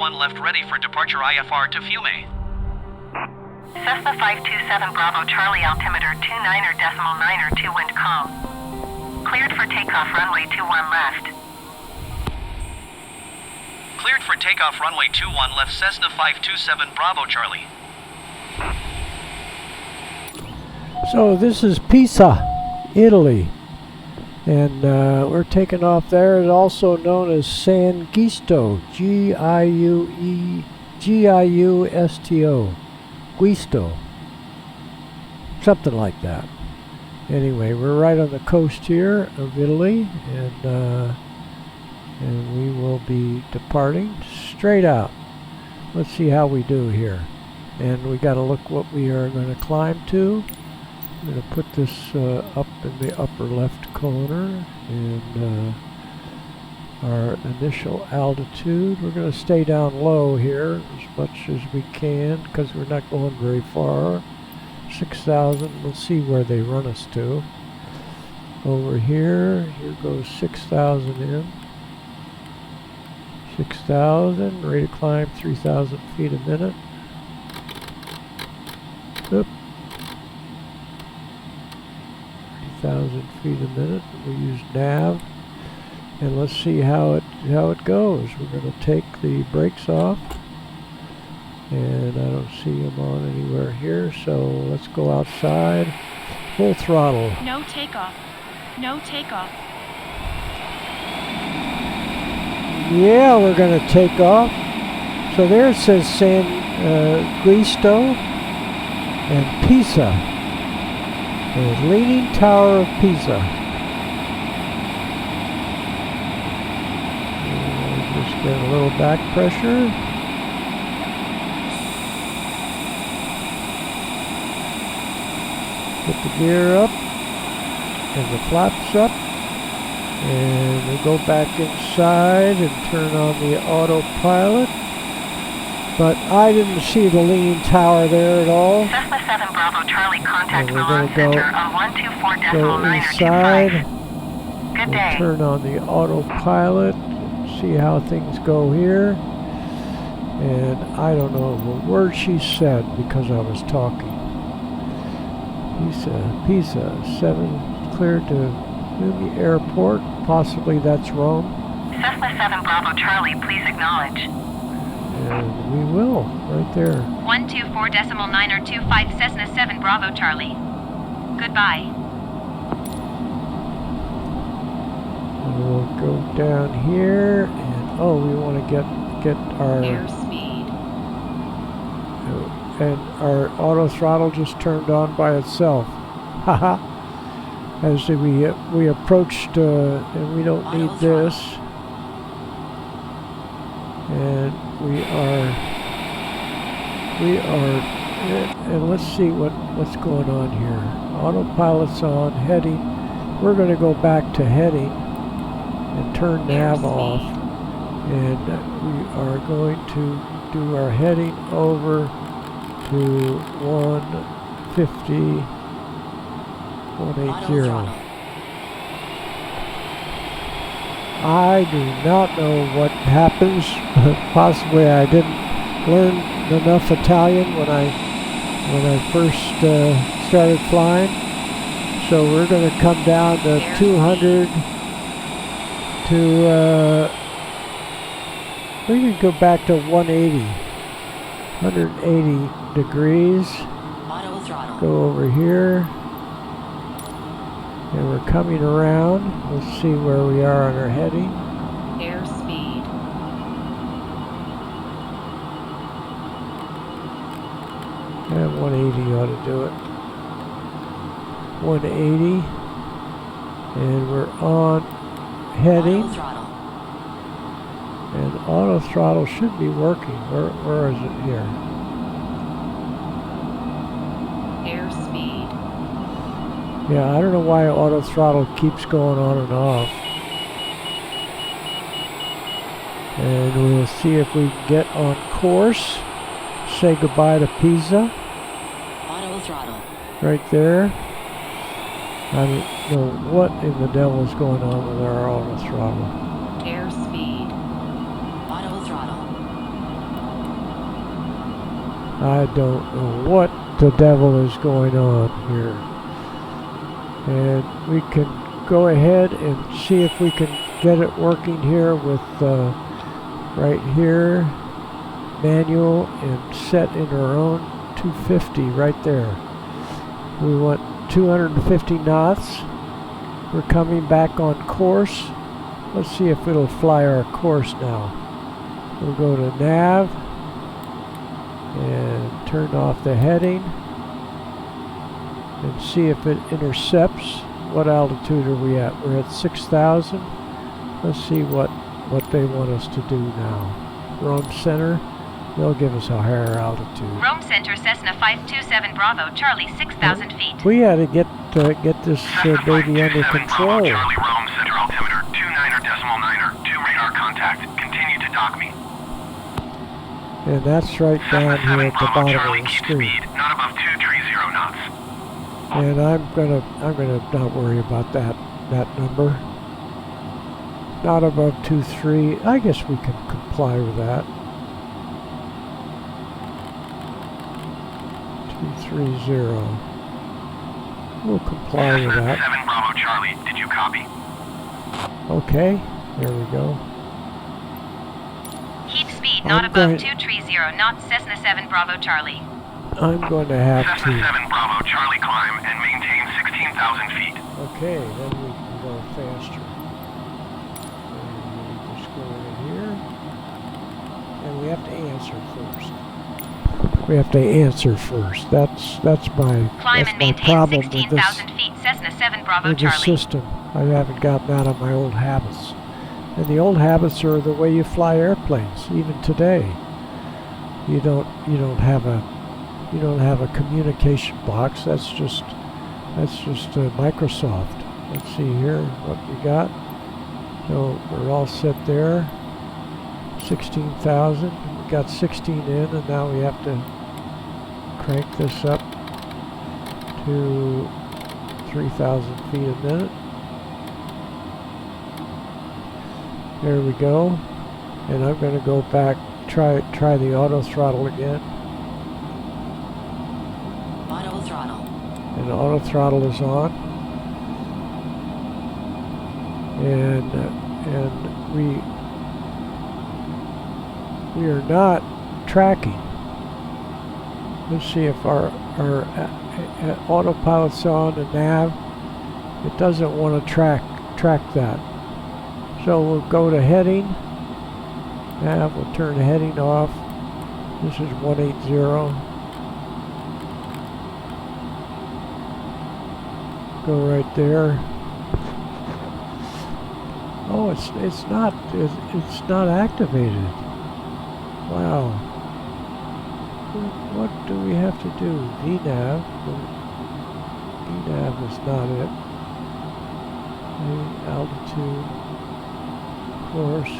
1 left ready for departure IFR to Fiume. Cessna 527 Bravo Charlie altimeter 29.902 wind calm. Cleared for takeoff runway 21 left. Cleared for takeoff runway 21 left Cessna 527 Bravo Charlie. So this is Pisa, Italy, and we're taking off there. It's also known as San Giusto, Giusto, Guisto, something like that. Anyway, we're right on the coast here of Italy, and we will be departing straight out. Let's see how we do here, and we got to look what we are going to climb to. I'm going to put this up in the upper left corner, and our initial altitude. We're going to stay down low here as much as we can because we're not going very far. 6,000, we'll see where they run us to. Over here goes 6,000 in. 6,000, ready to climb 3,000 feet a minute. Oop. 3,000 feet a minute. We use nav, and let's see how it goes. We're going to take the brakes off, and I don't see them on anywhere here, so let's go outside. Full throttle. No takeoff. No takeoff. Yeah, we're going to take off. So there it says San Giusto and Pisa. The Leaning Tower of Pisa. Just get a little back pressure. Put the gear up and the flaps up. And we go back inside and turn on the autopilot. But I didn't see the leaning tower there at all. Cessna 7 Bravo Charlie, contact And we're Milan going to Center on go inside. 124.925. Good day. We'll turn on the autopilot, see how things go here. And I don't know the word she said because I was talking. Pisa 7 cleared to Fiume Airport. Possibly that's Rome. Cessna 7 Bravo Charlie, please acknowledge. And we will, right there. 124.925 Cessna 7 Bravo Charlie. Goodbye. And we'll go down here, and we want to get our Airspeed. and our auto throttle just turned on by itself. Haha. As we approached, and we don't need this. And we are, and let's see what's going on here. Autopilot's on, heading. We're going to go back to heading and turn nav off. And we are going to do our heading over to 150. 180. I do not know what happens. Possibly I didn't learn enough Italian when I first started flying. So we're going to come down to 200 to we can go back to 180 degrees. Go over here. And we're coming around. Let's see where we are on our heading. Airspeed. And 180 ought to do it. 180. And we're on heading. And auto throttle should be working. Where is it here? Yeah, I don't know why auto throttle keeps going on and off. And we'll see if we can get on course. Say goodbye to Pisa. Auto throttle. Right there. I don't know what in the devil's going on with our auto throttle. Airspeed. Auto throttle. I don't know what the devil is going on here. And we can go ahead and see if we can get it working here with right here, manual, and set in our own 250 right there. We want 250 knots. We're coming back on course. Let's see if it'll fly our course now. We'll go to nav and turn off the heading and see if it intercepts. What altitude are we at? We're at 6,000. Let's see what they want us to do now. Rome Center, they'll give us a higher altitude. Rome Center, Cessna 527 Bravo, Charlie, 6,000 feet. We had to get this baby under 527 control. Bravo, Charlie, Rome Center altimeter 29.9er, 2 radar contact. Continue to dock me. And that's right down here at the Bravo, bottom Charlie, of the keep screen. speed, not above 230 knots. And I'm gonna not worry about that number. Not above 2.3. I guess we can comply with that. 230. We'll comply with that. 7 Bravo Charlie, did you copy? Okay, there we go. Keep speed, I'm not above going- 230 knots, Cessna 7 Bravo, Charlie. I'm going to have Cessna to. 7 Bravo Charlie, climb and maintain 16,000 feet. Okay, then we can go faster. And we just go in here. And we have to answer first. We have to answer first. That's my Climb that's and my maintain problem with this, 16,000 feet, Cessna 7 Bravo, with this Charlie. system. I haven't gotten out of my old habits. And the old habits are the way you fly airplanes, even today. You don't have a communication box. That's just Microsoft. Let's see here what we got. So we're all set there. 16,000. We got 16 in, and now we have to crank this up to 3,000 feet a minute. There we go. And I'm going to go back, try the auto throttle again. Auto throttle. And auto throttle is on. And we are not tracking. Let's see if our autopilot's on the nav. It doesn't want to track that. So we'll go to heading. Nav, we'll turn the heading off. This is 180. Go right there. Oh, it's not activated. Wow. What do we have to do? VNAV. VNAV is not it. Altitude. Course.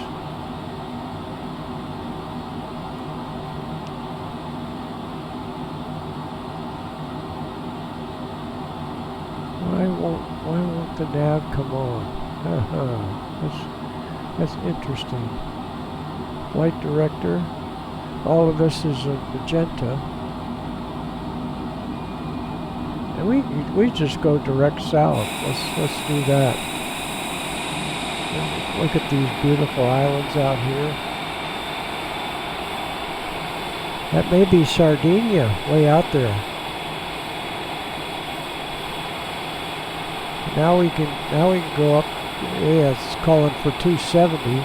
Why won't the nav come on? That's interesting. Flight director. All of this is in magenta. And we just go direct south. Let's do that. Look at these beautiful islands out here. That may be Sardinia, way out there. Now we can go up. Yeah, it's calling for 270.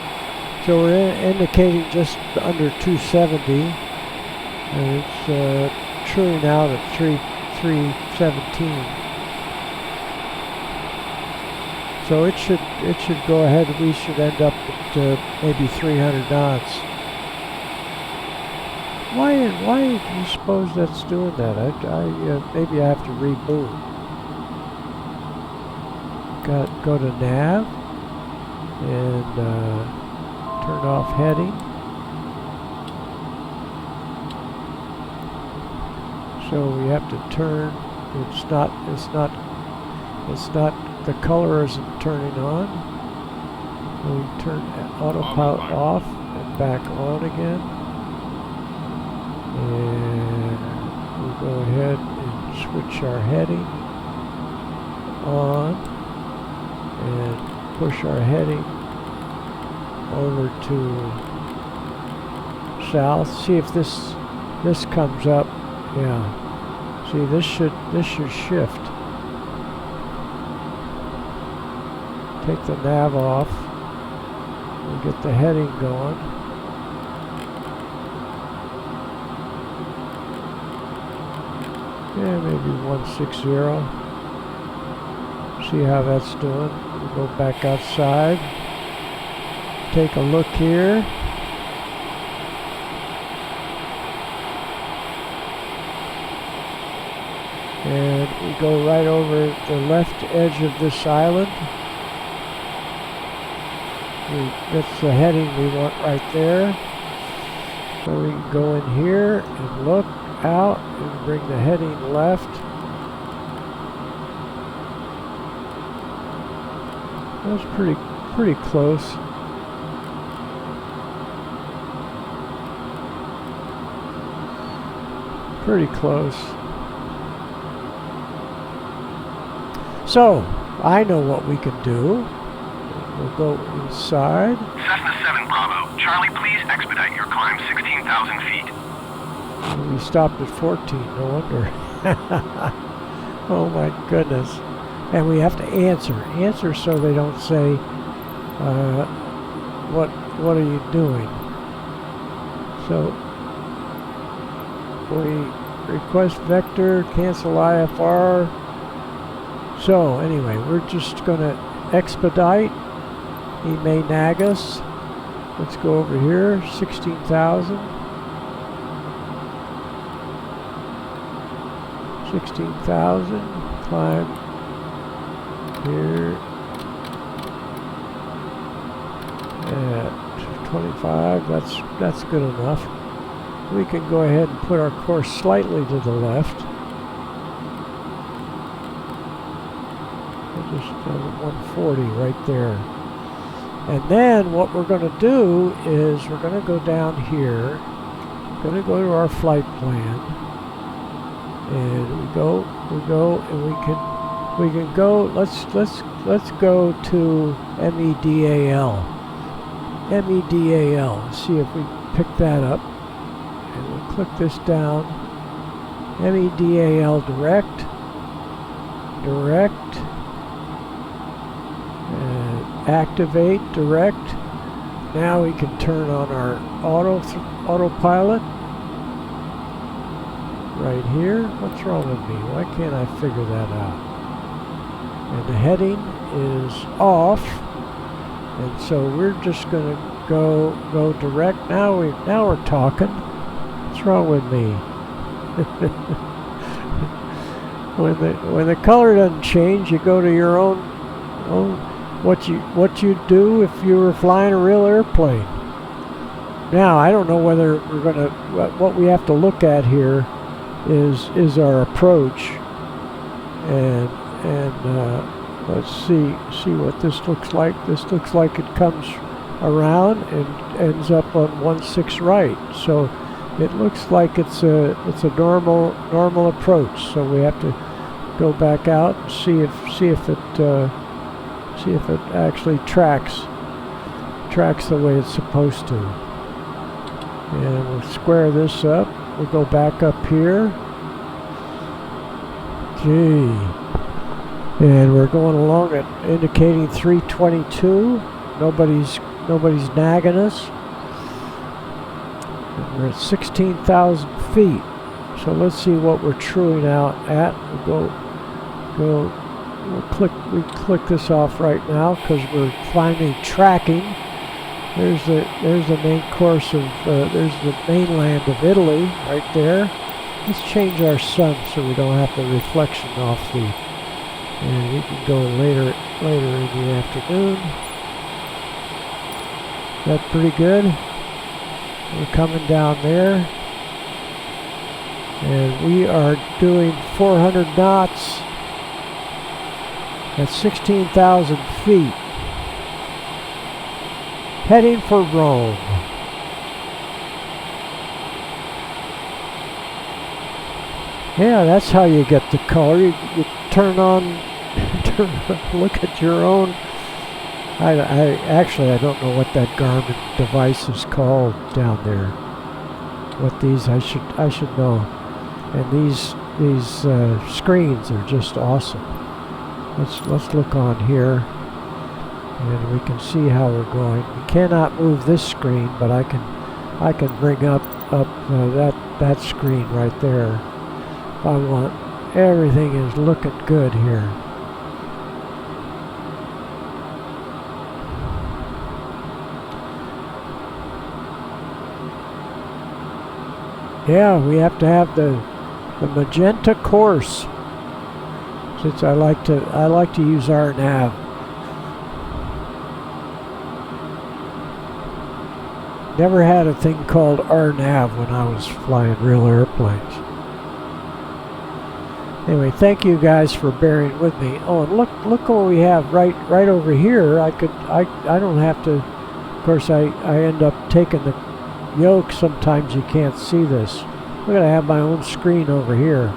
So we're indicating just under 270. And it's truing out at 317. So it should go ahead. We should end up at maybe 300 knots. Why do you suppose that's doing that? Maybe I have to reboot. Go to nav and turn off heading. So we have to turn. It's not. The color isn't turning on. So we turn autopilot off and back on again. And switch our heading on and push our heading over to south. See if this comes up. Yeah. See, this should shift. Take the nav off and get the heading going. Yeah, maybe 160. See how that's doing. We'll go back outside. Take a look here. And we go right over the left edge of this island. That's the heading we want right there. So we can go in here and look out and bring the heading left. That's pretty close. Pretty close. So, I know what we can do. We'll go inside. Cessna 7 Bravo. Charlie, please expedite your climb 16,000 feet. We stopped at 14, no wonder. Oh my goodness. And we have to answer so they don't say, what are you doing? So, we request vector, cancel IFR. So anyway, we're just going to expedite. He may nag us. Let's go over here, 16,000. 16,000, climb here at 25, that's good enough. We can go ahead and put our course slightly to the left. Just 140 right there. And then what we're going to do is we're going to go down here. We're going to go to our flight plan. And we go, and we can go. Let's go to MEDAL. MEDAL. See if we pick that up. And we'll click this down. MEDAL direct. Activate direct. Now we can turn on our autopilot right here. What's wrong with me? Why can't I figure that out? And the heading is off, and so we're just going to go direct. Now we're talking. What's wrong with me? When the color doesn't change, you go to your own what you do if you were flying a real airplane. Now I don't know whether we're gonna what we have to look at here is our approach, and let's see what this looks like. This looks like it comes around and ends up on 16 right. So it looks like it's a normal approach. So we have to go back out and see if it actually tracks the way it's supposed to. And we'll square this up. We'll go back up here. Gee. And we're going along at indicating 322. Nobody's nagging us. And we're at 16,000 feet. So let's see what we're truing out at. We click this off right now because we're finally tracking. There's the main course of there's the mainland of Italy right there. Let's change our sun so we don't have the reflection off the. And we can go later in the afternoon. That's pretty good. We're coming down there, and we are doing 400 knots. At 16,000 feet, heading for Rome. Yeah, that's how you get the color. You turn on, look at your own. Actually, I don't know what that Garmin device is called down there. What these, I should know. And these screens are just awesome. Let's look on here, and we can see how we're going. We cannot move this screen, but I can bring up that screen right there. If I want, everything is looking good here. Yeah, we have to have the magenta course, since I like to use RNAV. Never had a thing called RNAV when I was flying real airplanes. Anyway, thank you guys for bearing with me. Oh, and look what we have right over here. I don't have to. Of course, I end up taking the yoke. Sometimes you can't see this. I'm gonna have my own screen over here.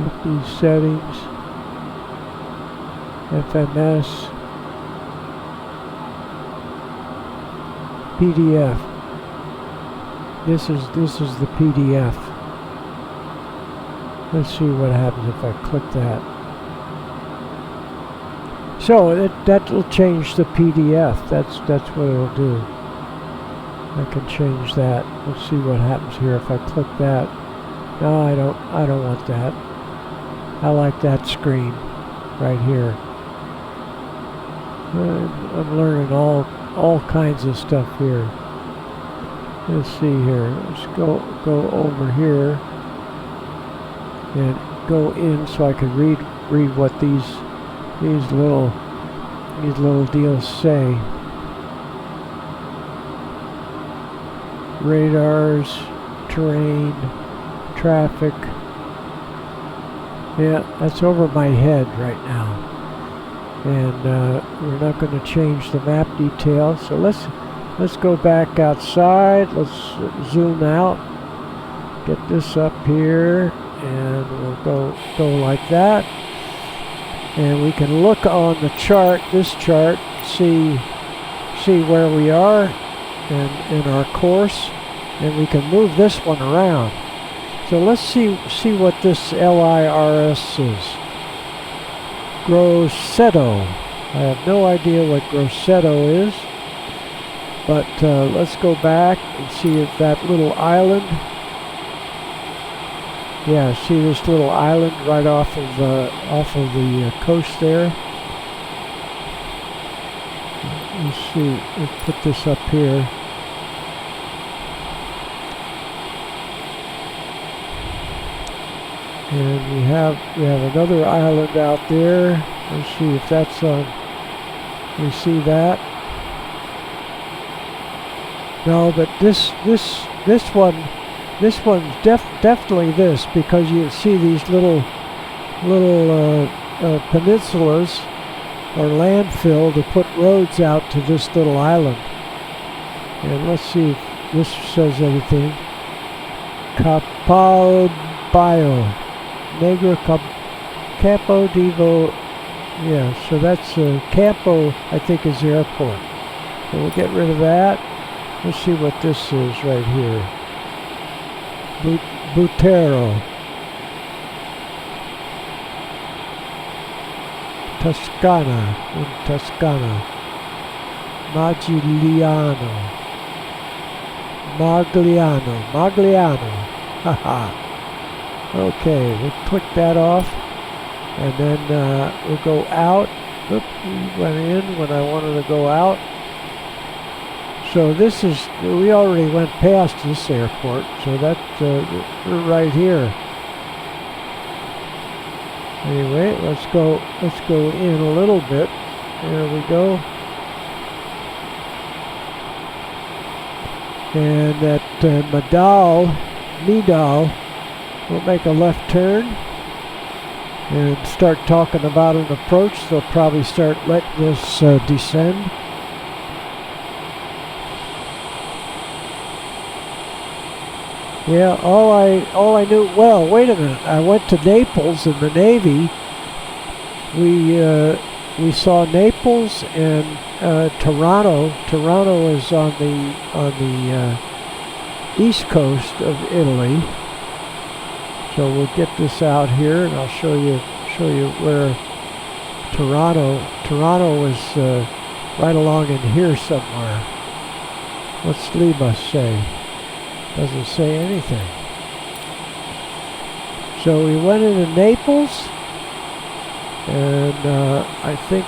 With these settings, FMS, PDF. This is the PDF. Let's see what happens if I click that. So that'll change the PDF. That's what it'll do. I can change that. Let's see what happens here if I click that. No, I don't want that. I like that screen right here. I'm learning all kinds of stuff here. Let's see here. Let's go over here and go in so I can read what these little deals say. Radars, terrain, traffic. Yeah, that's over my head right now. And we're not going to change the map detail. So let's go back outside. Let's zoom out. Get this up here, and we'll go like that. And we can look on the chart, this chart, see where we are in our course, and we can move this one around. So let's see what this LIRS is. Grosseto. I have no idea what Grosseto is, but let's go back and see if that little island. Yeah, see this little island right off of the coast there. Let's see. Let's put this up here. And we have another island out there. Let's see if that's on. You see that? No, but this one's definitely this, because you see these little peninsulas or landfill to put roads out to this little island. And let's see if this says anything. Capalbio. Negro Campo Divo. Yeah, so that's Campo, I think, is the airport. So we'll get rid of that. Let's see what this is right here. Butero. Toscana. In Toscana. Magliano. Haha. Okay, we'll click that off, and then we'll go out. Oop, we went in when I wanted to go out. So this is, we already went past this airport, so that's we're right here. Anyway, let's go in a little bit. There we go. And at Midal, we'll make a left turn and start talking about an approach. They'll probably start letting us descend. Yeah, all I knew. Well, wait a minute. I went to Naples in the Navy. We saw Naples and Toronto. Toronto is on the east coast of Italy. So we'll get this out here, and I'll show you where Toronto was right along in here somewhere. What's Lima say? Doesn't say anything. So we went into Naples, and I think,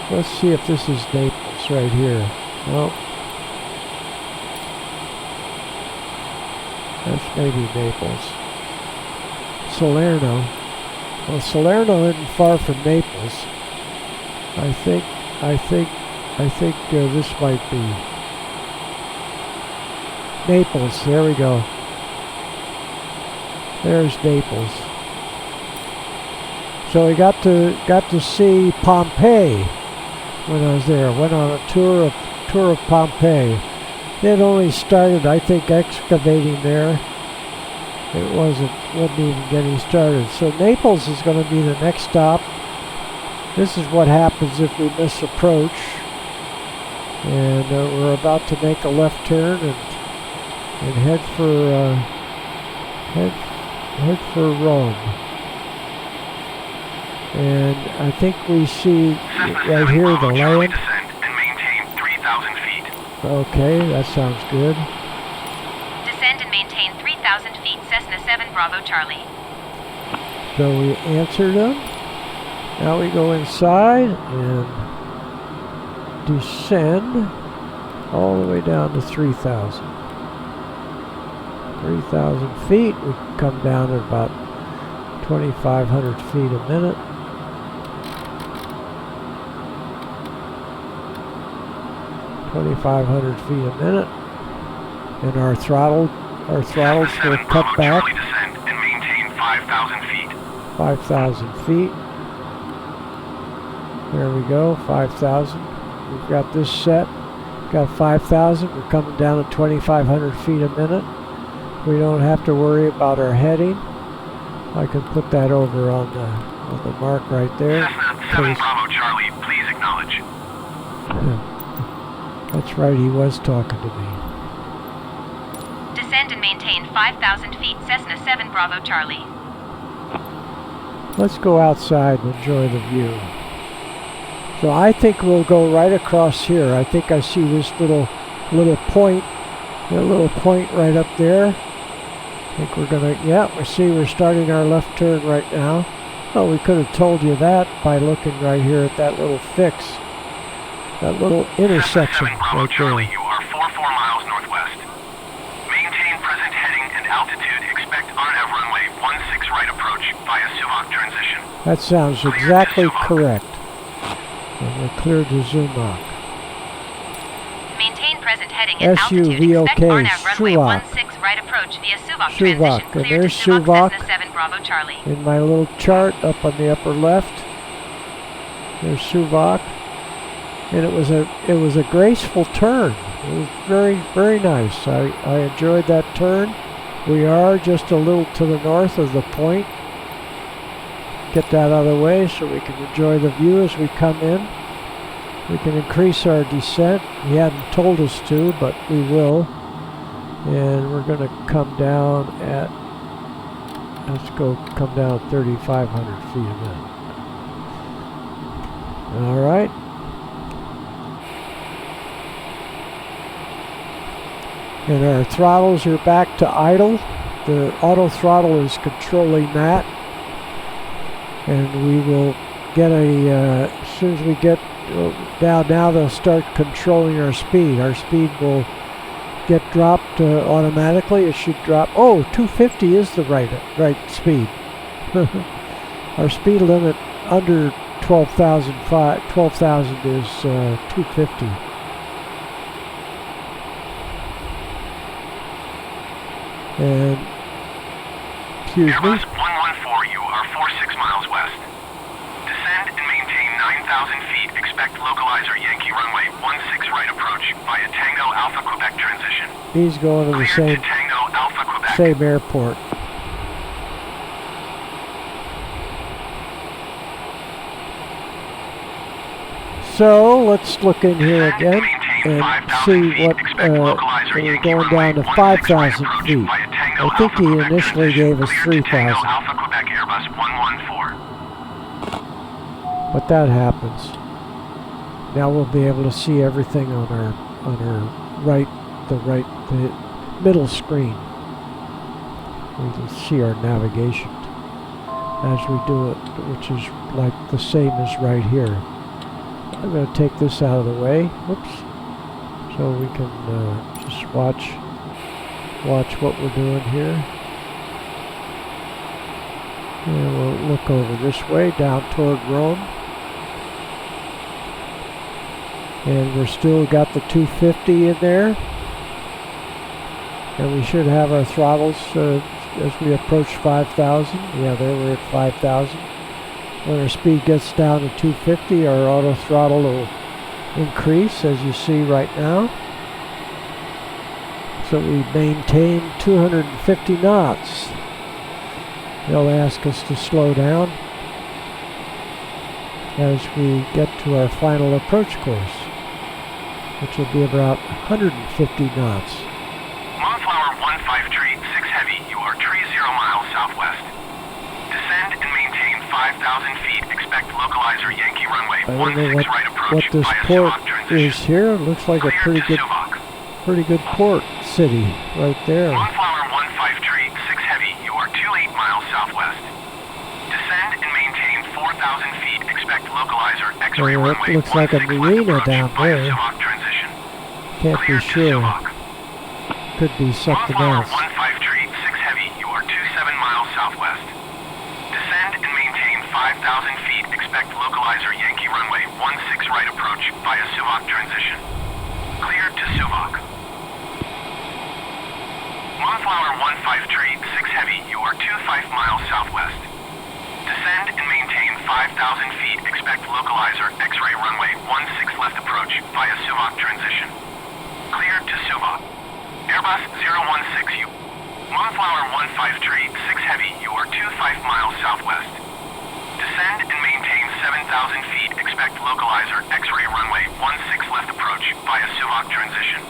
let's see if this is Naples right here. Well, that's maybe Naples. Salerno. Well, Salerno isn't far from Naples. I think this might be Naples. There we go. There's Naples. So we got to see Pompeii when I was there. Went on a tour of Pompeii. They had only started, I think, excavating there. It wasn't even getting started. So Naples is going to be the next stop. This is what happens if we miss approach. And we're about to make a left turn and head for Rome. And I think we see right here the land. Descend and maintain 3,000 feet. Okay, that sounds good. Descend and maintain 3,000 feet, Cessna 7 Bravo Charlie. So we answered them. Now we go inside and descend all the way down to 3,000. 3,000 feet. We can come down at about 2,500 feet a minute. And our throttles will cut back. Charlie, descend and maintain 5,000 feet. 5,000 feet. There we go, 5,000. We've got this set. Got 5,000. We're coming down at 2,500 feet a minute. We don't have to worry about our heading. I can put that over on the mark right there. Cessna 7 Bravo Charlie, please acknowledge. That's right, he was talking to me. Descend and maintain 5,000 feet, Cessna 7 Bravo Charlie. Let's go outside and enjoy the view. So I think we'll go right across here. I think I see this little point, a little point right up there. I think we're gonna, yeah, we're starting our left turn right now. Well, we could have told you that by looking right here at that little fix, that little intersection Cessna 7 Bravo right Charlie, there. you are 44 miles northwest. Maintain present heading and altitude. Expect RNAV runway 16 right approach via Suvac transition. That sounds exactly correct. And we're cleared to Zumach. Maintain present heading and altitude. SUVOK, Expect RNAV runway Suvac. 16 right approach via Suvac Suvac, transition. and Clear there's to Suvac, Suvac. Cessna 7 Bravo Charlie. In my little chart up on the upper left, there's Suvac. And it was a graceful turn. It was very, very nice. I enjoyed that turn. We are just a little to the north of the point. Get that out of the way so we can enjoy the view as we come in. We can increase our descent. He hadn't told us to, but we will. And we're going to come down at, come down 3,500 feet a minute. All right. And our throttles are back to idle. The auto throttle is controlling that. And we will get as soon as we get down, now they'll start controlling our speed. Our speed will get dropped automatically. It should drop. Oh, 250 is the right speed. Our speed limit under 12,000 is 250. And, excuse me. Airbus 114, you are 46 miles west. Descend and maintain 9,000 feet. Expect localizer Yankee runway 16 right approach via Tango Alpha Quebec transition. He's going to the Cleared same. to Tango Alpha Quebec same airport. So let's look in here again and see what we're going down to 5,000 feet. I think he initially gave us 3,000, Alpha Quebec Airbus 114. but that happens. Now we'll be able to see everything on our the middle screen. We can see our navigation as we do it, which is like the same as right here. I'm going to take this out of the way, whoops, so we can just watch what we're doing here. And we'll look over this way, down toward Rome. And we're still got the 250 in there. And we should have our throttles as we approach 5,000. Yeah, there we're at 5,000. When our speed gets down to 250, our auto throttle will increase, as you see right now. So we maintain 250 knots. They'll ask us to slow down as we get to our final approach course, which will be about 150 knots. Moonflower 15 tree, 6 heavy, you are tree 0 miles southwest. Descend and maintain 5,000 feet, expect localizer Yankee runway I don't know 16 right approach what this via port Suvac transition. is here. It looks like a Clear to Suvac. pretty good port city right there. Moonflower 15 tree, 6 heavy, you are 28 miles southwest. Descend and maintain 4,000 feet, expect localizer X-ray Oh, runway it looks like a 16 marina left approach down via there. Suvac transition. Can't be Clear to sure. Suvac. Could be something Moonflower else. 15 tree, 6 heavy, you are 27 miles southwest. Descend and maintain 5,000 feet, expect localizer Yankee runway 16 right approach via Suvac transition. Clear to Suvac. Moonflower 15 tree, 6 heavy, you are 25 miles southwest. Descend and maintain 5,000 feet, expect localizer X-ray runway 16 left approach via Suvac transition. Clear to Suvac. Airbus 016 you. Moonflower 15 tree, 6 heavy, you are 25 miles southwest. Descend and maintain 7,000 feet, expect localizer X-ray runway 16 left approach via Suvac transition.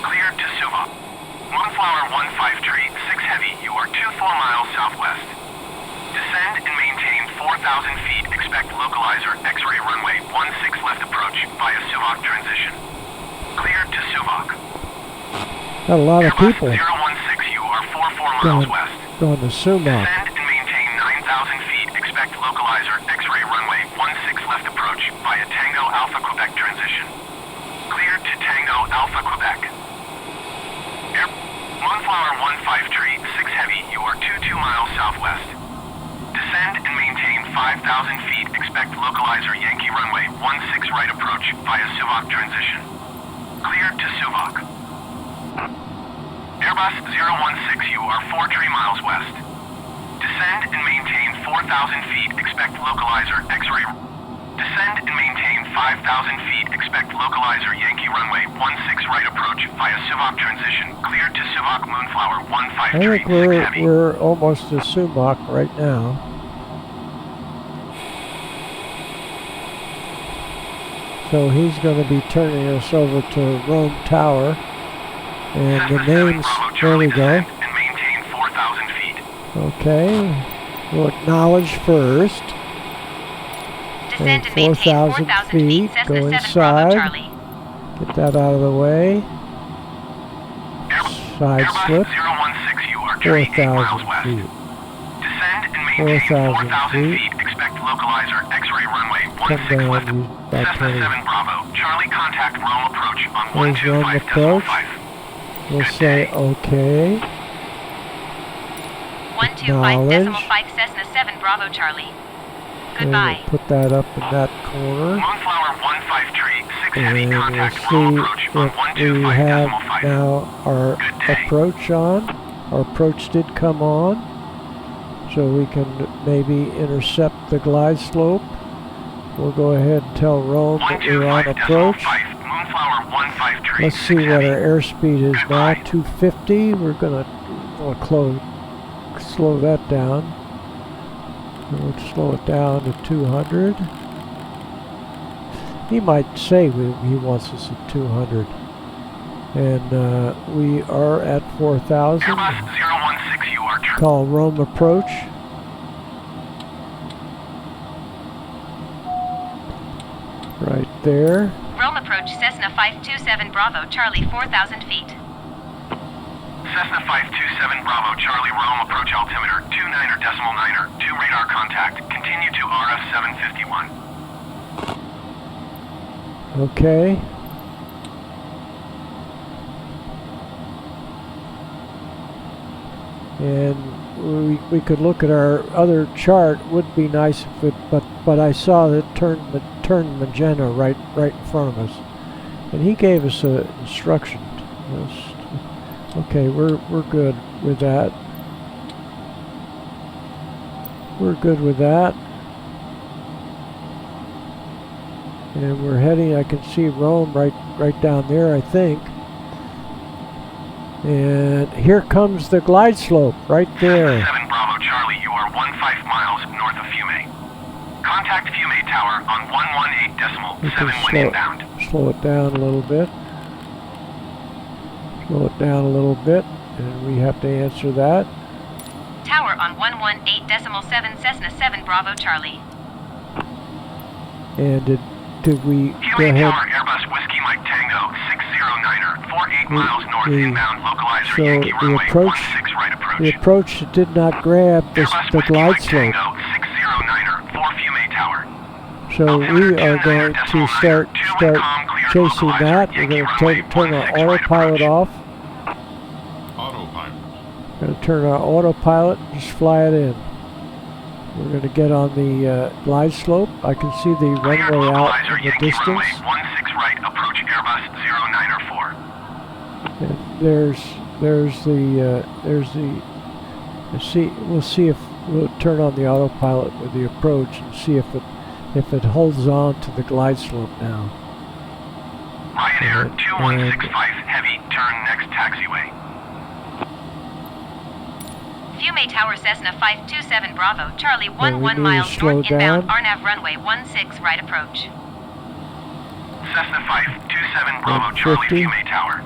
Clear to Suvac. Moonflower 15 tree, 6 heavy, you are 24 miles southwest. Descend and maintain 4,000 feet, expect localizer X-ray runway 16 left approach via Suvac transition. Clear to Suvac. Got a lot of Airbus people 016, you are 44 miles west. going to Sumac. Descend and maintain 9,000 feet, expect localizer X-ray runway 16 left approach via Tango Alpha Quebec transition. Clear to Tango Alpha Quebec. Moonflower 15 tree, 6 heavy, you are 22 miles southwest. Descend and maintain 5,000 feet, expect localizer Yankee runway 16 right approach via Suvac transition. Clear to Suvac. Airbus 016, you are 43 miles west. Descend and maintain 4,000 feet, expect localizer X-ray. Descend and maintain 5,000 feet, expect localizer Yankee runway 16 right approach via Suvac transition. Clear to Suvac Moonflower 15 I tree, think 6 heavy. we're almost to Sumac right now. So he's going to be turning us over to Rome Tower. And the Cessna 7 names, Bravo there Charlie we go. descend and maintain 4,000 feet. Okay, we'll acknowledge first. Descend Okay, and maintain 4,000 4,000 feet. feet. Go Cessna 7 inside. Bravo Charlie. Get that out of the way. Side Airbus slip, 016, you are 38 miles 4,000 west. feet. Descend and maintain 4,000 4,000 feet. feet. Expect localizer X-ray runway Come 16 down left. to about Cessna 20. 7 Bravo. Charlie contact Rome approach on There's Rome approach. 125.5. We'll Good say day. okay. 125.5 Cessna 7 Bravo Charlie. And Goodbye. we'll put that up in that corner. Moonflower 15 tree, 6 heavy And we'll contact Rome see approach on if we have 125.5. now our Good day. approach on. Our approach did come on. So we can maybe intercept the glide slope. We'll go ahead and tell Rome that we're on approach. 125.5. Moonflower 15 tree, Let's 6 see what heavy. our airspeed is now. Goodbye. 250. We're gonna want to slow that down. We'll slow it down to 200. He might say he wants us at 200. And we are at 4,000. Airbus 016, you are true. Call Rome approach. Right there. Rome approach Cessna 527 Bravo Charlie 4,000 feet. Cessna 527 Bravo Charlie Rome approach altimeter 29er decimal 9er 2 radar contact. Continue to RF 751. Okay. And we could look at our other chart. Would be nice if it, but I saw that turned magenta right in front of us, and he gave us a instruction. Okay, we're good with that. We're good with that. And we're heading, I can see Rome right down there, I think. And here comes the glide slope, right there. 7 Bravo Charlie, you are 15 miles north of Fiume. Contact Fiume Tower on 118.7 when inbound. Slow it down a little bit. Slow it down a little bit, and we have to answer that. Tower on 118.7 Cessna 7 Bravo Charlie. And did we go Fiume ahead? Tower Airbus Whiskey Mike Tango 609er 48 miles north inbound localizer So Yankee the runway approach, 16 right approach. the approach did not grab the glide slope. Tango 609er 4 Fiume Tower. So we are going to start chasing that. We're going to turn our autopilot off. Autopilot. We're going to turn our autopilot and just fly it in. We're going to get on the glide slope. I can see the runway out in the distance. Runway 16 right approach Airbus 094. And there's the we'll see if we'll turn on the autopilot with the approach and see if it holds on to the glide slope now. Ryanair 2165 heavy turn next taxiway. Fiume Tower Cessna 527 Bravo Charlie we 11 need to miles slow north inbound down. RNAV runway 16 right approach. Cessna 527 Bravo 150. Charlie Fiume Tower.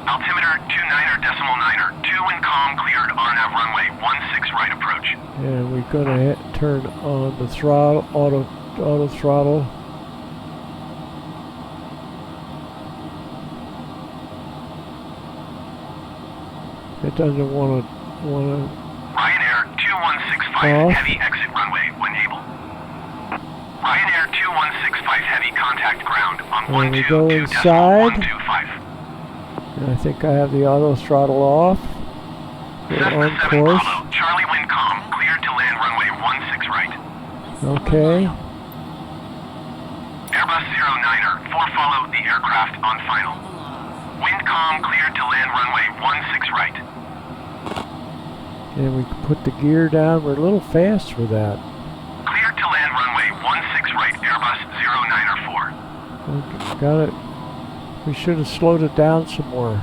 Altimeter 29er decimal 9er 2 wind calm cleared RNAV runway 16 right approach. And we're going to turn on the throttle, auto throttle. It doesn't want to. Ryanair 2165 Off. heavy exit runway when able. Ryanair 2165 heavy contact ground on And we go 122.125. And I think I have the auto throttle off. We're Cessna on 7 course. Bravo Charlie wind calm cleared to land runway 16 right. Okay. Airbus 09er 4 follow the aircraft on final. Wind calm cleared to land runway 16 right. And we can put the gear down. We're a little fast for that. Cleared to land runway 16 right Airbus 09er 4. Okay, got it. We should have slowed it down some more.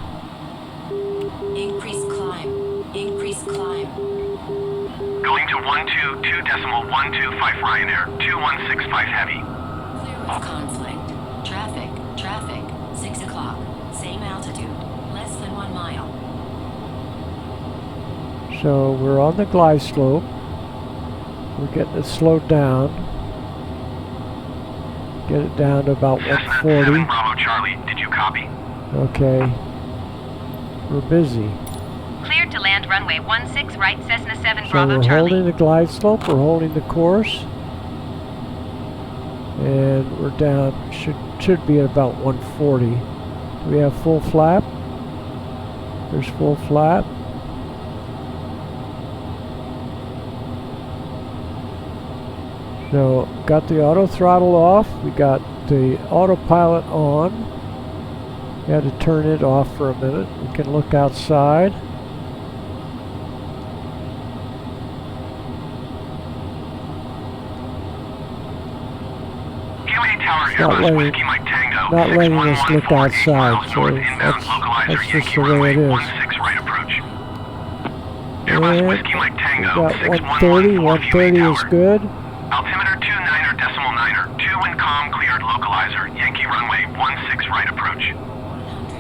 Increase climb. Increase climb. Going to 122.125 Ryanair 2165 heavy. Clear of conflict. Traffic. 6 o'clock. Same altitude. Less than 1 mile. So we're on the glide slope. We're getting it slowed down. Get it down to about Cessna 7 140. Bravo Charlie, did you copy? Okay. We're busy. Cleared to land runway 16 right Cessna 7 So Bravo we're Charlie. holding the glide slope. We're holding the course. And we're down. Should be at about 140. Do we have full flap? There's full flap. So got the auto throttle off. We got the autopilot on. We had to turn it off for a minute. We can look outside. Fiume Tower Not Airbus letting- Whiskey Mike Tango not letting us 6114 look 8 outside, miles so north inbound that's localizer just Yankee the way runway it is. 16 right approach. Airbus And Whiskey Mike we Tango, got 6114 130. 130 is tower. good. Altimeter 29er decimal 9er, 2 wind calm, cleared localizer, Yankee runway 16 right approach.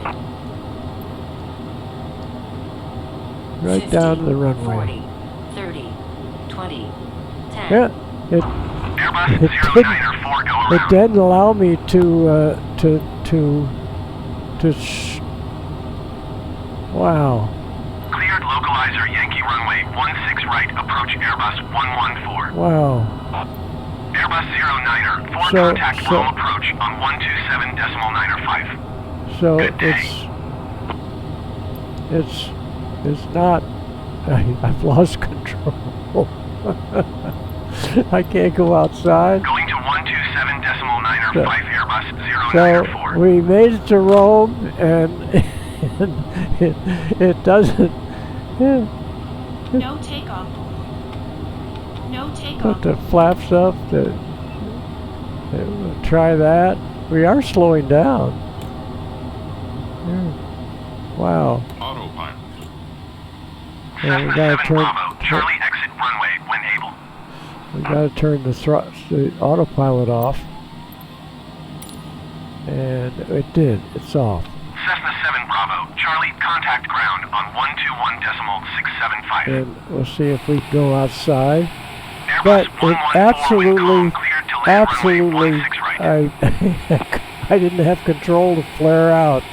100. Right 50, down to the runway. 40, 30, 20, 10. Yeah, it Airbus It 09er 4 go it around. didn't allow me to wow. Cleared localizer, Yankee runway 16 right approach Airbus 114. Wow. Airbus 09er, 4 So- contact so- roll approach on 127 decimal 9er 5. So Good day. it's not. I've lost control. I can't go outside. Going to 127 decimal 9er So- 5 Airbus 09er So 4. we made it to Rome, and, it doesn't. Yeah, No takeoff. No put takeoff. the flaps up. Try that. We are slowing down. Yeah. Wow. Autopilot. Yeah, we Cessna gotta 7 turn. Bravo, Charlie exit runway when able. We gotta turn the autopilot off. And it did. It's off. Cessna 7 Bravo, Charlie contact ground on 121 decimal 675. And we'll see if we can go outside. Airbus But it 114 wind absolutely, calm, cleared to land runway 16 right. I didn't have control to flare out.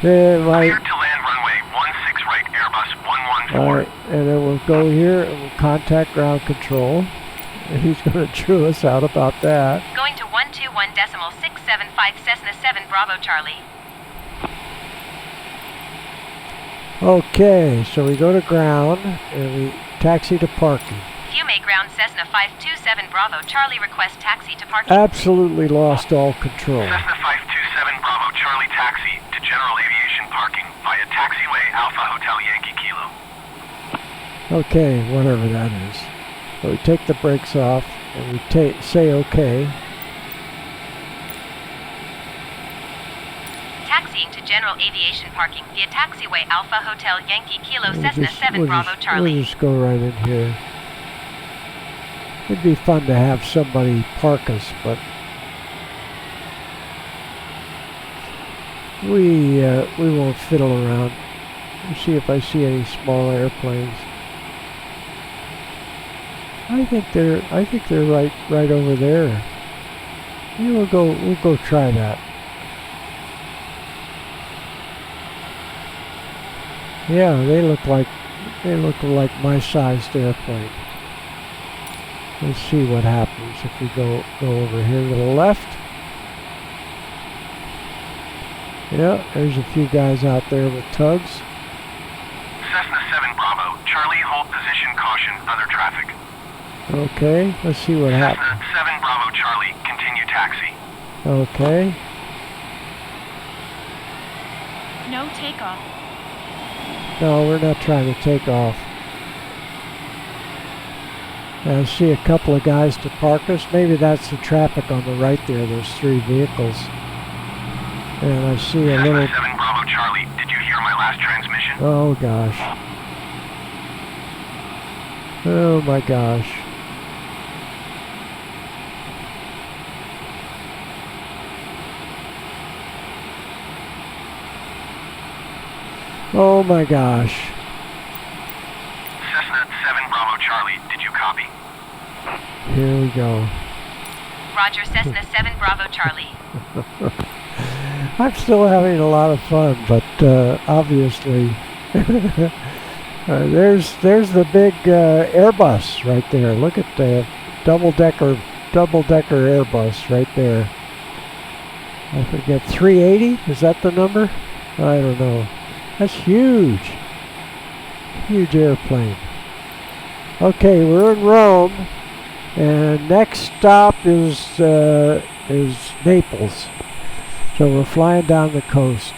Cleared to land runway 16 right Airbus 114. Alright, and then we'll go here and we'll contact ground control. And he's going to chew us out about that. Going to 121 decimal 675 Cessna 7 Bravo Charlie. Okay, so we go to ground and we taxi to parking. QMA ground Cessna 527 Bravo Charlie request taxi to parking. Absolutely lost all control. Cessna 527 Bravo Charlie taxi to general aviation parking via taxiway Alpha Hotel Yankee Kilo. Okay, whatever that is. So we take the brakes off and we say okay. Taxiing to general aviation parking via taxiway Alpha Hotel Yankee Kilo We'll Cessna just- 7 we'll Bravo just- Charlie. We'll just go right in here. It'd be fun to have somebody park us, but we won't fiddle around. Let's see if I see any small airplanes. I think they're right over there. Yeah, we'll go try that. Yeah, they look like my sized airplane. Let's see what happens if we go over here to the left. Yeah, there's a few guys out there with tugs. Cessna 7 Bravo, Charlie hold position caution, other traffic. Okay, let's see what happens. Cessna 7 Bravo Charlie, continue taxi. Okay, No takeoff. no, we're not trying to take off. I see a couple of guys to park us. Maybe that's the traffic on the right there. There's 3 vehicles. And I see a Cessna little... 7 Bravo Charlie, did you hear my last transmission? Oh gosh. Oh my gosh. Oh my gosh. Cessna 7 Bravo Charlie, did you copy? Here we go. Roger Cessna 7 Bravo Charlie. I'm still having a lot of fun, but obviously there's the big Airbus right there. Look at the double-decker Airbus right there. I forget, 380? Is that the number? I don't know. That's huge. Huge airplane. Okay, we're in Rome, and next stop is Naples. So we're flying down the coast.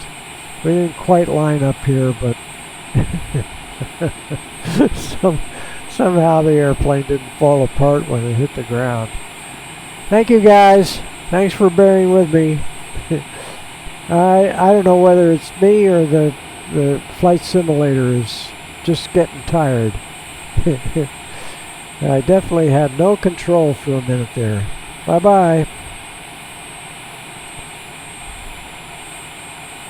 We didn't quite line up here, but somehow the airplane didn't fall apart when it hit the ground. Thank you guys. Thanks for bearing with me. I don't know whether it's me or the flight simulator is just getting tired. I definitely had no control for a minute there. Bye-bye.